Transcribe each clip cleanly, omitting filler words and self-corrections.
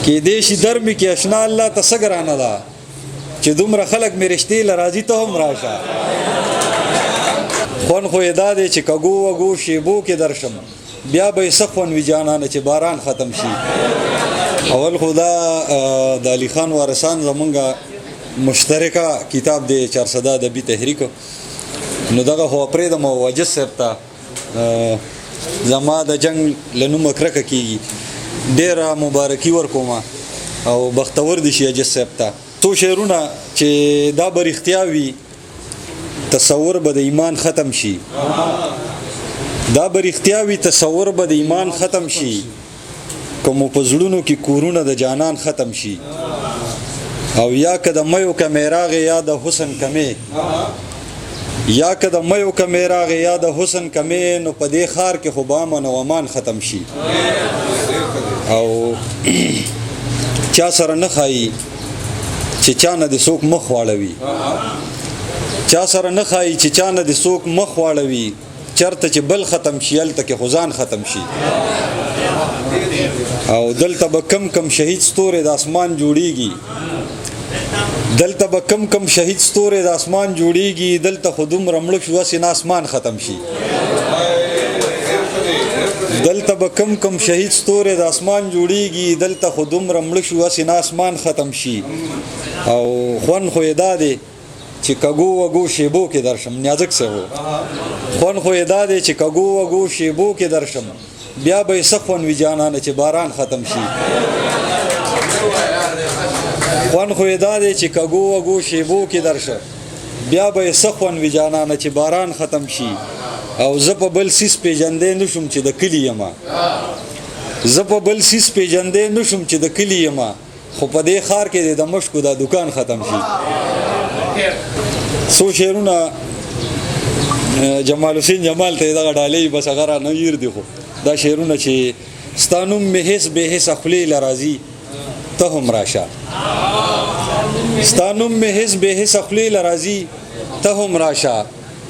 کې دې شي درمې کې اشنا الله ته څه ګرانه ده چې دومره خلک مې رشتې له راځي ته هم راشه. خوند خو یې دا دی چې کږو وږو شیبو کې درشم بیا به یې څه خوند وي جانانه چې باران ختم شي. اول خو دا د علي خان وارثان زمونږ مشترکه کتاب دی چارسده ادبي تحریک، نو دغه خو پرېږدم او واجد صاحب ته زما د جنګ له نومه کرکه کېږي، ډېره مبارکي ورکوم او بختور دي شي واجد صاحب ته. څو شعرونه چې دا به رښتیا وي تصور به د ایمان ختم شي، دا به رښتیا وي تصور به د ایمان ختم شي، که مو په زړونو کې کورونه د جانان ختم شي. او یا که د میو کمې راغې یا د حسن کمې، یا که د میو کمې راغې یا د حسن کمې، نو په دې ښار کې خو به امن او امان ختم شي. او چا سره نه ښایي چې چا نه دې څوک مخ واړوي، چا سره نه ښایي چې چا نه دې څوک مخ واړوي، چرته چې بل ختم شي هلته کې خو ځان ختم شي. او دلته به کم کم شهید ستورې د اسمان جوړیږي، دلته به کم کم شهید ستورې د اسمان جوړیږي، دلته خو دومره مړه شو هسې نه اسمان ختم شي. دلته به کم کم شهید ستورې د اسمان جوړیږي، دلته خو دومره مړه شو هسې نه اسمان ختم شي. او خوند خو یې دا دی چې کږو وږو شیبو کې درشم، نیازک صاحب خوند خو یې دا دی چې کږو وږو شیبو کې درشم بیا به یې څه خوند وي جانانه چې باران ختم شي. خوند خو یې دا دی چې کږو وږو شیبو کې درشه بیا به یې څه خوند وي جانانه چې باران ختم شي. او زه په بل سیس پیژندی نه شم چې د کلي یمه، زه په بل سیس پیژندی نه شم چې د کلي یمه، خو په دې ښار کې د مشکو دا دکان ختم شي. څو شعرونه جمال حسین جمال ته دغه ډالۍ بس هغه را نه یېر دي، خو دا شعرونه چې ستا نوم مې هېڅ بې حسه خولې له راځي ته هم راشه، ستا نوم مې هېڅ بې حسه خولې له راځي ته هم راشه،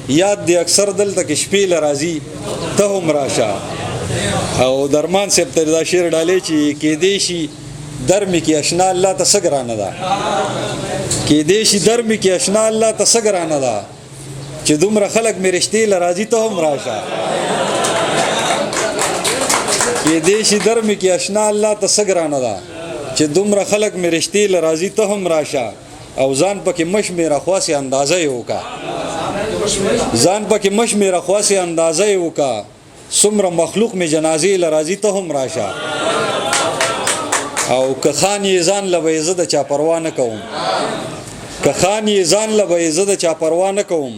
یاد دی اکثر دلته کې شپې له راځي ته هم راشه. او درمان صاحب ته دا شعر ډالۍ چې کېدی شي درمې کې اشنا الله ته څه ګرانه ده، کېدی شي درمې کې اشنا الله ته څه ګرانه ده، چې دومره خلک مې رشتې له راځي ته هم راشه. کېدی شي درمې کې اشنا الله ته څه ګرانه ده، چې دومره خلک مې رشتې له راځي ته هم راشه. او ځان پکې مشمېره خواسې اندازه یې وکړه، ځان پکې مشمېره خواسې اندازه یې وکړه، څومره مخلوق مې جنازې له راځي ته هم راشه. او که خان یې ځان له به یې زه د چا پروا نه کوم، که خان یې ځان له به یې زه د چا پروا نه کوم،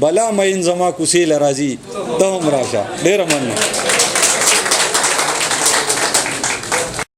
بلا مین زما کوڅې له راځي ته هم راشه. ډېره مننه.